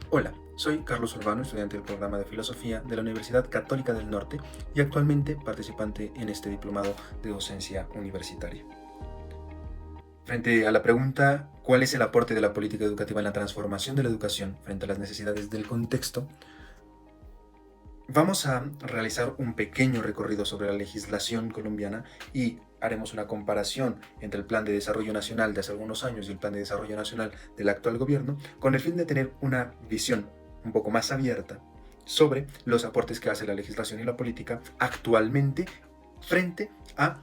Hola, soy Carlos Urbano, estudiante del programa de Filosofía de la Universidad Católica del Norte y actualmente participante en este diplomado de docencia universitaria. Frente a la pregunta ¿cuál es el aporte de la política educativa en la transformación de la educación frente a las necesidades del contexto? Vamos a realizar un pequeño recorrido sobre la legislación colombiana y haremos una comparación entre el Plan de Desarrollo Nacional de hace algunos años y el Plan de Desarrollo Nacional del actual gobierno, con el fin de tener una visión un poco más abierta sobre los aportes que hace la legislación y la política actualmente frente a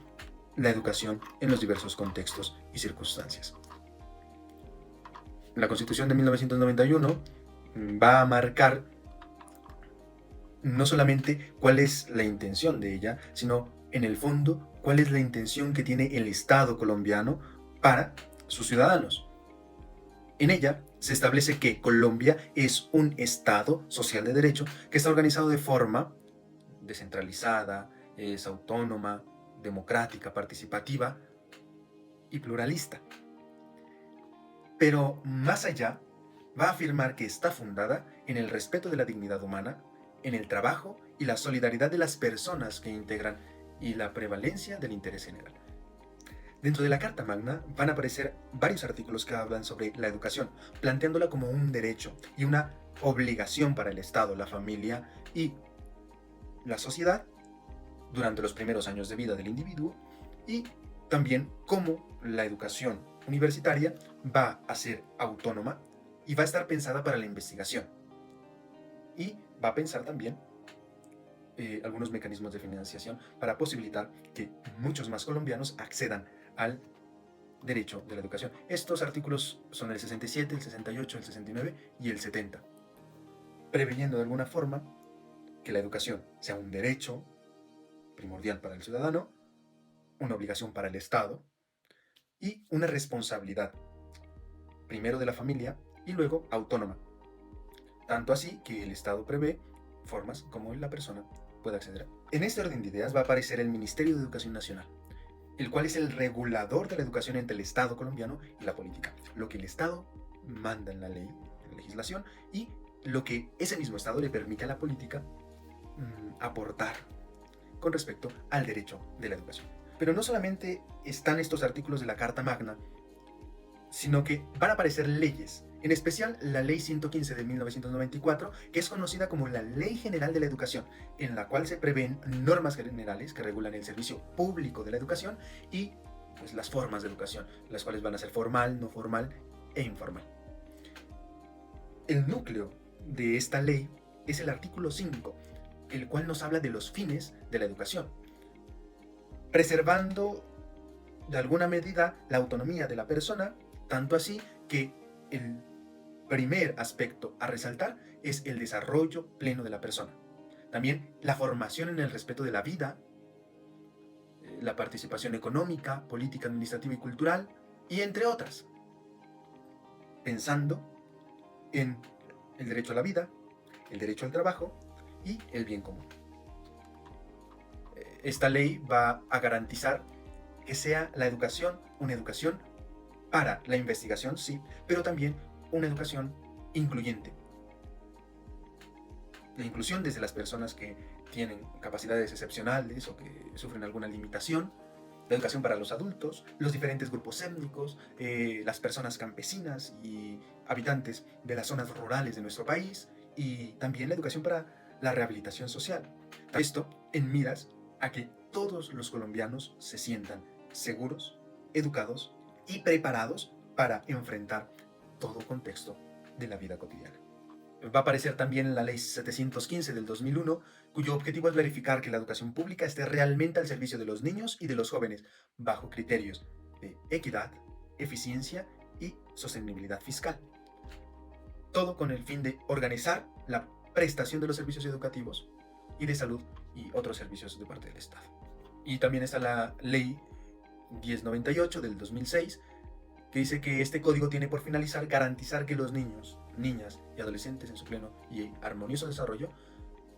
la educación en los diversos contextos y circunstancias. La Constitución de 1991 va a marcar no solamente cuál es la intención de ella, sino en el fondo cuál es la intención que tiene el Estado colombiano para sus ciudadanos. En ella se establece que Colombia es un Estado social de derecho que está organizado de forma descentralizada, es autónoma, democrática, participativa y pluralista. Pero más allá, va a afirmar que está fundada en el respeto de la dignidad humana, en el trabajo y la solidaridad de las personas que integran y la prevalencia del interés general. Dentro de la Carta Magna van a aparecer varios artículos que hablan sobre la educación, planteándola como un derecho y una obligación para el Estado, la familia y la sociedad durante los primeros años de vida del individuo, y también cómo la educación universitaria va a ser autónoma y va a estar pensada para la investigación. Y va a pensar también algunos mecanismos de financiación para posibilitar que muchos más colombianos accedan al derecho de la educación. Estos artículos son el 67, el 68, el 69 y el 70, preveyendo de alguna forma que la educación sea un derecho primordial para el ciudadano, una obligación para el Estado y una responsabilidad, primero de la familia y luego autónoma. Tanto así que el Estado prevé formas como la persona pueda acceder. En este orden de ideas va a aparecer el Ministerio de Educación Nacional, el cual es el regulador de la educación entre el Estado colombiano y la política. Lo que el Estado manda en la ley, en la legislación, y lo que ese mismo Estado le permite a la política aportar con respecto al derecho de la educación. Pero no solamente están estos artículos de la Carta Magna, sino que van a aparecer leyes, en especial la Ley 115 de 1994, que es conocida como la Ley General de la Educación, en la cual se prevén normas generales que regulan el servicio público de la educación y pues, las formas de educación, las cuales van a ser formal, no formal e informal. El núcleo de esta ley es el artículo 5, el cual nos habla de los fines de la educación, preservando de alguna medida la autonomía de la persona, tanto así que el primer aspecto a resaltar es el desarrollo pleno de la persona. También la formación en el respeto de la vida, la participación económica, política, administrativa y cultural, y entre otras, pensando en el derecho a la vida, el derecho al trabajo y el bien común. Esta ley va a garantizar que sea la educación una educación para la investigación, sí, pero también una educación incluyente. La inclusión desde las personas que tienen capacidades excepcionales o que sufren alguna limitación, la educación para los adultos, los diferentes grupos étnicos, las personas campesinas y habitantes de las zonas rurales de nuestro país, y también la educación para la rehabilitación social. Esto en miras a que todos los colombianos se sientan seguros, educados y preparados para enfrentar todo contexto de la vida cotidiana. Va a aparecer también la Ley 715 del 2001, cuyo objetivo es verificar que la educación pública esté realmente al servicio de los niños y de los jóvenes, bajo criterios de equidad, eficiencia y sostenibilidad fiscal. Todo con el fin de organizar la prestación de los servicios educativos y de salud y otros servicios de parte del Estado. Y también está la Ley 1098 del 2006, que dice que este código tiene por finalizar garantizar que los niños, niñas y adolescentes en su pleno y armonioso desarrollo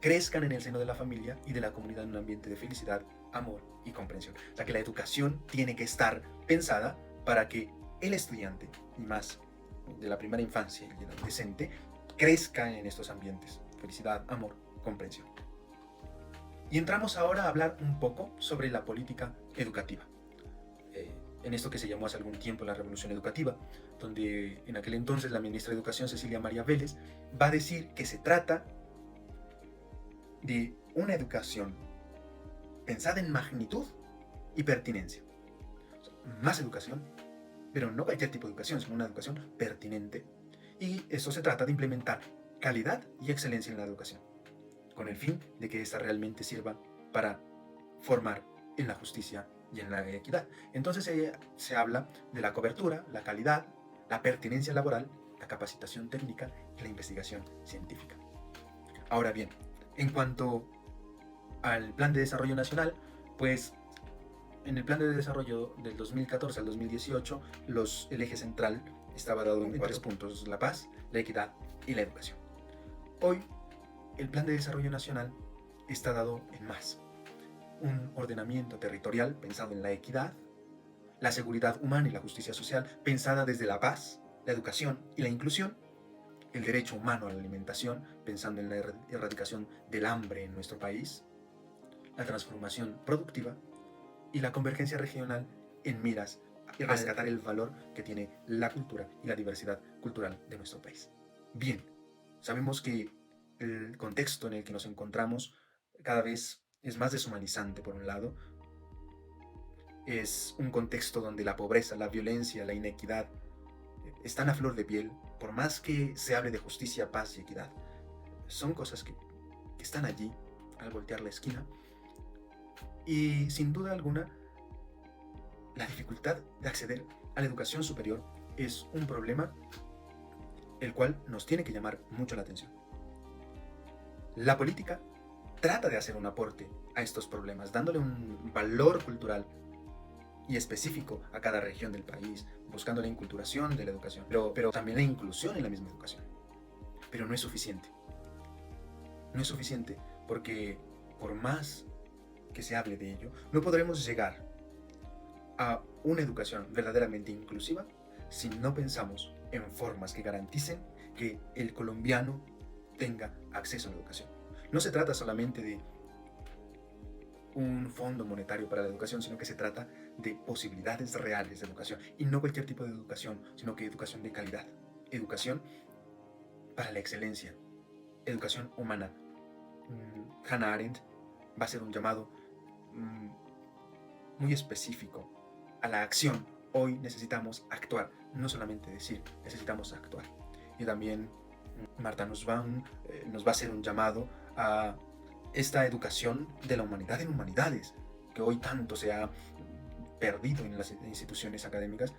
crezcan en el seno de la familia y de la comunidad en un ambiente de felicidad, amor y comprensión. O sea que la educación tiene que estar pensada para que el estudiante, y más de la primera infancia y el adolescente, crezca en estos ambientes. Felicidad, amor, comprensión. Y entramos ahora a hablar un poco sobre la política educativa. En esto que se llamó hace algún tiempo la revolución educativa, donde en aquel entonces la ministra de Educación, Cecilia María Vélez, va a decir que se trata de una educación pensada en magnitud y pertinencia. O sea, más educación, pero no cualquier tipo de educación, sino una educación pertinente. Y eso se trata de implementar calidad y excelencia en la educación, con el fin de que ésta realmente sirva para formar en la justicia y en la equidad. Entonces se habla de la cobertura, la calidad, la pertinencia laboral, la capacitación técnica y la investigación científica. Ahora bien, en cuanto al Plan de Desarrollo Nacional, pues en el Plan de Desarrollo del 2014 al 2018, el eje central estaba dado en varios puntos: la paz, la equidad y la educación. Hoy, el Plan de Desarrollo Nacional está dado en más: un ordenamiento territorial pensado en la equidad, la seguridad humana y la justicia social pensada desde la paz, la educación y la inclusión, el derecho humano a la alimentación pensando en la erradicación del hambre en nuestro país, la transformación productiva y la convergencia regional en miras y rescatar el valor que tiene la cultura y la diversidad cultural de nuestro país. Bien, sabemos que el contexto en el que nos encontramos cada vez es más deshumanizante. Por un lado, es un contexto donde la pobreza, la violencia, la inequidad están a flor de piel. Por más que se hable de justicia, paz y equidad, son cosas que están allí al voltear la esquina. Y sin duda alguna, la dificultad de acceder a la educación superior es un problema el cual nos tiene que llamar mucho la atención. La política trata de hacer un aporte a estos problemas, dándole un valor cultural y específico a cada región del país, buscando la inculturación de la educación, pero también la inclusión en la misma educación. Pero no es suficiente. No es suficiente porque por más que se hable de ello, no podremos llegar a una educación verdaderamente inclusiva si no pensamos en formas que garanticen que el colombiano tenga acceso a la educación. No se trata solamente de un fondo monetario para la educación, sino que se trata de posibilidades reales de educación, y no cualquier tipo de educación, sino que educación de calidad, educación para la excelencia, educación humana. Hannah Arendt va a hacer un llamado muy específico a la acción. Hoy necesitamos actuar, no solamente decir, necesitamos actuar. Y también Martha Nussbaum nos va a hacer un llamado a esta educación de la humanidad en humanidades, que hoy tanto se ha perdido en las instituciones académicas,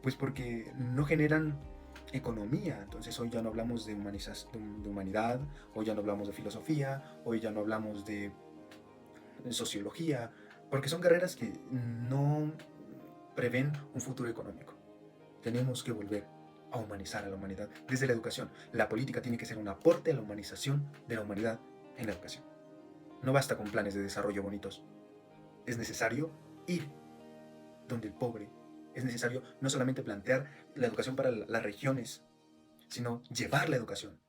pues porque no generan economía. Entonces hoy ya no hablamos de humanidad, hoy ya no hablamos de filosofía, hoy ya no hablamos de sociología, porque son carreras que no prevén un futuro económico. Tenemos que volver a humanizar a la humanidad desde la educación. La política tiene que ser un aporte a la humanización de la humanidad en la educación. No basta con planes de desarrollo bonitos. Es necesario ir donde el pobre. Es necesario no solamente plantear la educación para las regiones, sino llevar la educación.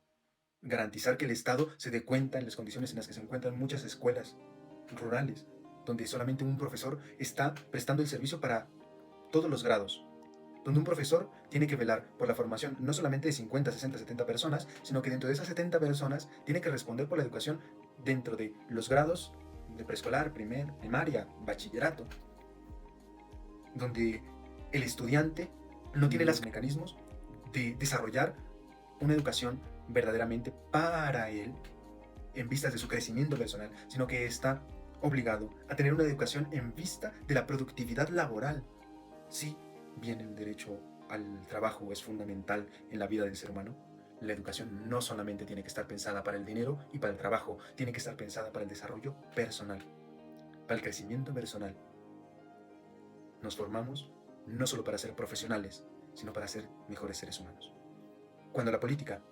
Garantizar que el Estado se dé cuenta en las condiciones en las que se encuentran muchas escuelas rurales, donde solamente un profesor está prestando el servicio para todos los grados, donde un profesor tiene que velar por la formación no solamente de 50, 60, 70 personas, sino que dentro de esas 70 personas tiene que responder por la educación dentro de los grados de preescolar, primaria, bachillerato, donde el estudiante no tiene los mecanismos de desarrollar una educación verdaderamente para él en vistas de su crecimiento personal, sino que está obligado a tener una educación en vista de la productividad laboral. Sí, bien, el derecho al trabajo es fundamental en la vida del ser humano. La educación no solamente tiene que estar pensada para el dinero y para el trabajo, tiene que estar pensada para el desarrollo personal, para el crecimiento personal. Nos formamos no solo para ser profesionales, sino para ser mejores seres humanos. Cuando la política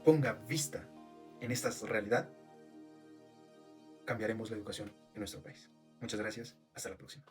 ponga vista en esta realidad, cambiaremos la educación en nuestro país. Muchas gracias. Hasta la próxima.